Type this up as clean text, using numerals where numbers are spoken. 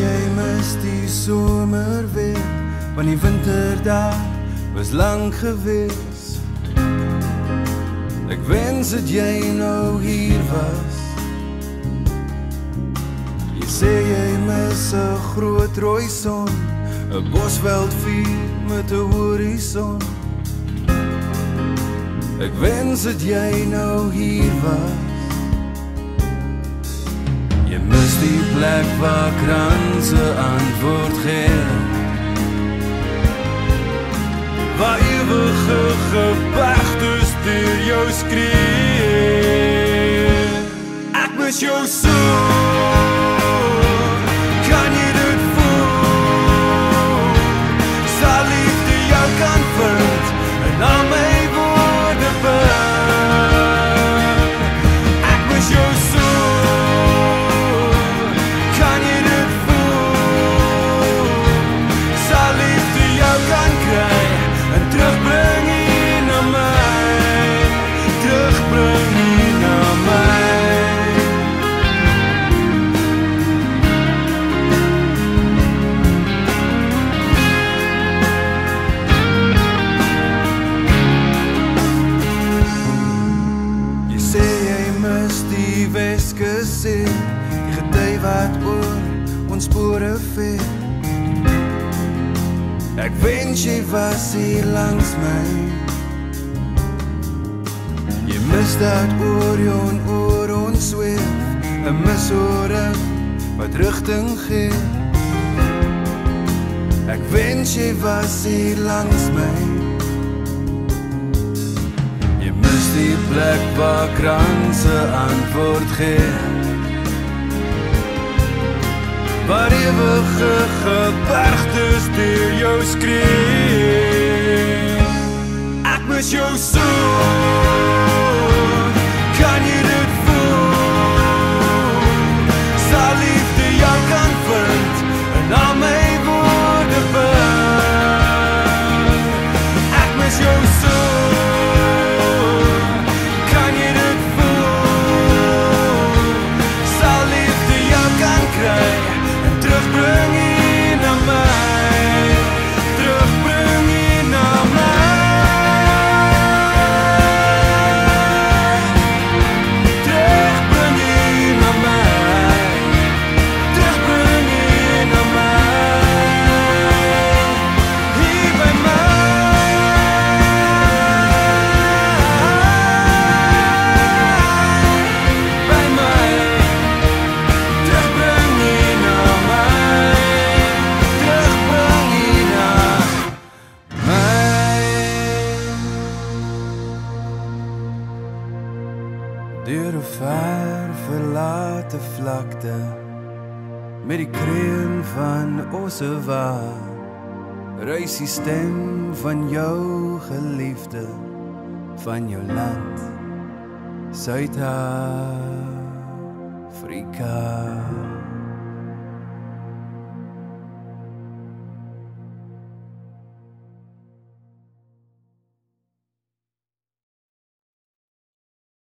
jy mis die somer weer, want die winter daar was lang gewees. Ek wens dat jy nou hier was. Jy sê jy mis 'n groot rooi son, 'n bosveldvuur met 'n horison. Ek wens dat jy nou hier was. Jy mis die plek waar kranse antwoord gee, waar ewige gevegtes deur jou skree. Ek mis jou so, kan jy dit voel? Sal liefde jou kan vind en al my woorde burn. Ek mis jou so, kan jy dit voel? Sal liefde jou kan kry en terugbring hier na my, terugbring hier na my. Jy sê jy mis die Weskus see, die gety wat oor ons spore veer. Ek wens jy was hier langs my. Jy mis dat Orion oor ons zweef, 'n mishoring wat rigting gee. Ek wens jy was hier langs my. Jy mis die plek waar kranse antwoord gee, waar ewige gebergtes deur jou skree. Ek mis jou so, kan jy dit voel? Sal liefde jou kan vind en al my woorde burn. Ek mis jou so, kan jy dit voel? Sal liefde jou kan kry en terugbring hier na my, terugbring hier na my. Terugbring hier na my, terugbring hier na my. Hier by my, by my. Terugbring hier na my, terugbring hier na my. Deur 'n ver verlate vlakte, met die kreun van Ossewa, reis die stem van jou geliefde, van jou land, Suid-Afrika.